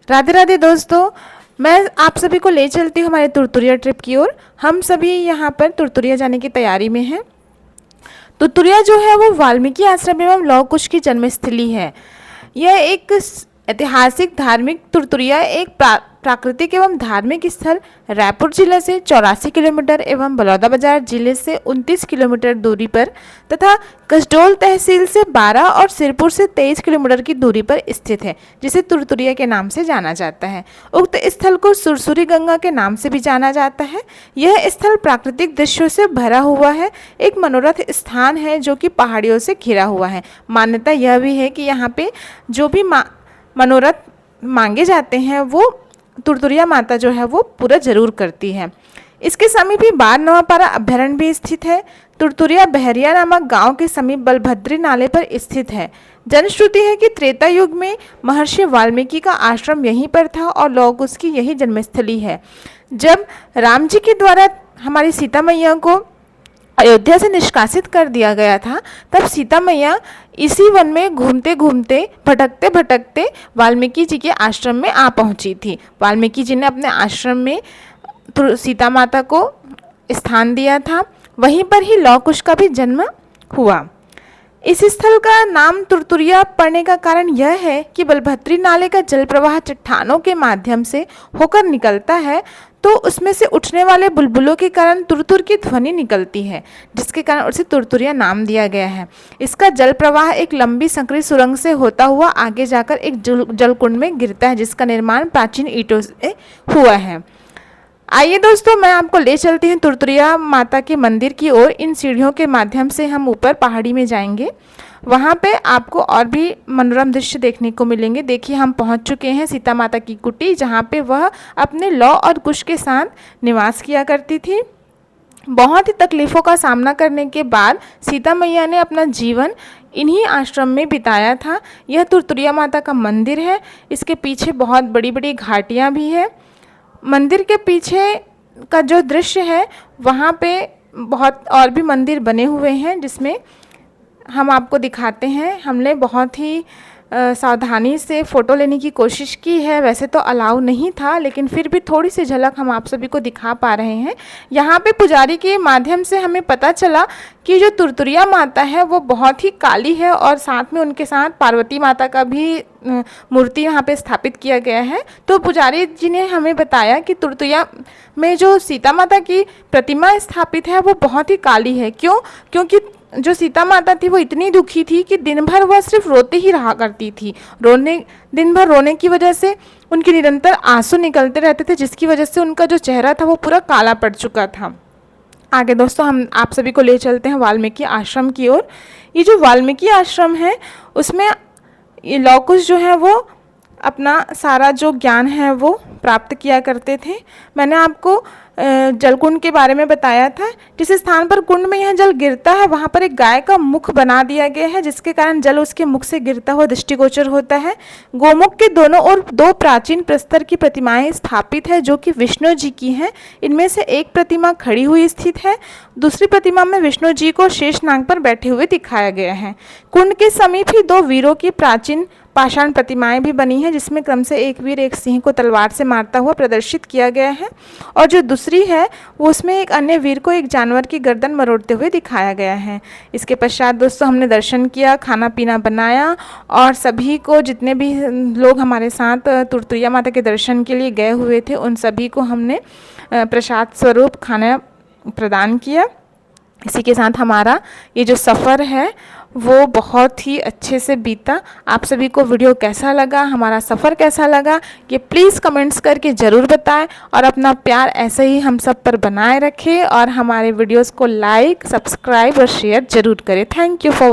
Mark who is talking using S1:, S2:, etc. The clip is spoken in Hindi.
S1: राधे राधे दोस्तों, मैं आप सभी को ले चलती हूँ हमारे तुरतुरिया ट्रिप की ओर। हम सभी यहाँ पर तुरतुरिया जाने की तैयारी में हैं। तुरतुरिया जो है वो वाल्मीकि आश्रम एवं लौह कुश की जन्मस्थली है। यह एक ऐतिहासिक धार्मिक तुरतुरिया एक प्राकृतिक एवं धार्मिक स्थल रायपुर जिले से 84 किलोमीटर एवं बलौदाबाजार जिले से 29 किलोमीटर दूरी पर तथा कसडोल तहसील से 12 और सिरपुर से 23 किलोमीटर की दूरी पर स्थित है, जिसे तुरतुरिया के नाम से जाना जाता है। उक्त स्थल को सुरसुरी गंगा के नाम से भी जाना जाता है। यह स्थल प्राकृतिक दृश्यों से भरा हुआ है, एक मनोरथ स्थान है जो कि पहाड़ियों से घिरा हुआ है। मान्यता यह भी है कि यहाँ पे जो भी मनोरथ मांगे जाते हैं वो तुरतुरिया माता जो है वो पूरा जरूर करती है। इसके समीप ही बार नवापारा अभ्यारण्य भी स्थित है। तुरतुरिया बहरिया नामक गांव के समीप बलभद्री नाले पर स्थित है। जनश्रुति है कि त्रेता युग में महर्षि वाल्मीकि का आश्रम यहीं पर था और लौह कुश की यही जन्मस्थली है। जब राम जी के द्वारा हमारी सीता मैया को अयोध्या से निष्कासित कर दिया गया था, तब सीता मैया इसी वन में घूमते घूमते भटकते भटकते वाल्मीकि जी के आश्रम में आ पहुंची थी। वाल्मीकि जी ने अपने आश्रम में सीता माता को स्थान दिया था। वहीं पर ही लौह कुश का भी जन्म हुआ। इस स्थल का नाम तुरतुरिया पड़ने का कारण यह है कि बलभद्री नाले का जल प्रवाह चट्टानों के माध्यम से होकर निकलता है, तो उसमें से उठने वाले बुलबुलों के कारण तुरतुर की ध्वनि निकलती है, जिसके कारण उसे तुरतुरिया नाम दिया गया है। इसका जल प्रवाह एक लंबी संकरी सुरंग से होता हुआ आगे जाकर एक जलकुंड में गिरता है, जिसका निर्माण प्राचीन ईंटों से हुआ है। आइए दोस्तों, मैं आपको ले चलती हूँ तुरतुरिया माता के मंदिर की ओर। इन सीढ़ियों के माध्यम से हम ऊपर पहाड़ी में जाएंगे। वहाँ पे आपको और भी मनोरम दृश्य देखने को मिलेंगे। देखिए, हम पहुँच चुके हैं सीता माता की कुटी, जहाँ पे वह अपने लौह और कुश के साथ निवास किया करती थी। बहुत ही तकलीफ़ों का सामना करने के बाद सीता मैया ने अपना जीवन इन्हीं आश्रम में बिताया था। यह तुरतुरिया माता का मंदिर है। इसके पीछे बहुत बड़ी बड़ी घाटियाँ भी है। मंदिर के पीछे का जो दृश्य है, वहाँ पे बहुत और भी मंदिर बने हुए हैं, जिसमें हम आपको दिखाते हैं। हमने बहुत ही सावधानी से फ़ोटो लेने की कोशिश की है। वैसे तो अलाउ नहीं था, लेकिन फिर भी थोड़ी सी झलक हम आप सभी को दिखा पा रहे हैं। यहाँ पे पुजारी के माध्यम से हमें पता चला कि जो तुरतुरिया माता है वो बहुत ही काली है, और साथ में उनके साथ पार्वती माता का भी मूर्ति यहाँ पे स्थापित किया गया है। तो पुजारी जी ने हमें बताया कि तुरतुरिया में जो सीता माता की प्रतिमा स्थापित है वो बहुत ही काली है। क्योंकि जो सीता माता थी वो इतनी दुखी थी कि दिन भर वह सिर्फ रोते ही रहा करती थी। दिन भर रोने की वजह से उनके निरंतर आंसू निकलते रहते थे, जिसकी वजह से उनका जो चेहरा था वो पूरा काला पड़ चुका था। आगे दोस्तों, हम आप सभी को ले चलते हैं वाल्मीकि आश्रम की ओर। ये जो वाल्मीकि आश्रम है, उसमें ये लौह कुश जो है वो अपना सारा जो ज्ञान है वो प्राप्त किया करते थे। मैंने आपको जलकुंड के बारे में बताया था। जिस स्थान पर कुंड में यह जल गिरता है, वहाँ पर एक गाय का मुख बना दिया गया है, जिसके कारण जल उसके मुख से गिरता हुआ दृष्टिगोचर होता है। गोमुख के दोनों ओर 2 प्राचीन प्रस्तर की प्रतिमाएं स्थापित है, जो कि विष्णु जी की हैं। इनमें से एक प्रतिमा खड़ी हुई स्थित है, दूसरी प्रतिमा में विष्णु जी को शेष नाग पर बैठे हुए दिखाया गया है। कुंड के समीप ही 2 वीरों की प्राचीन पाषाण प्रतिमाएं भी बनी हैं, जिसमें क्रम से एक वीर एक सिंह को तलवार से मारता हुआ प्रदर्शित किया गया है, और जो दूसरी है वो उसमें एक अन्य वीर को एक जानवर की गर्दन मरोड़ते हुए दिखाया गया है। इसके पश्चात दोस्तों हमने दर्शन किया, खाना पीना बनाया, और सभी को, जितने भी लोग हमारे साथ तुरतुरिया माता के दर्शन के लिए गए हुए थे, उन सभी को हमने प्रसाद स्वरूप खाना प्रदान किया। इसी के साथ हमारा ये जो सफ़र है वो बहुत ही अच्छे से बीता। आप सभी को वीडियो कैसा लगा, हमारा सफ़र कैसा लगा, ये प्लीज़ कमेंट्स करके ज़रूर बताएं, और अपना प्यार ऐसे ही हम सब पर बनाए रखें, और हमारे वीडियोस को लाइक, सब्सक्राइब और शेयर ज़रूर करें। Thank you for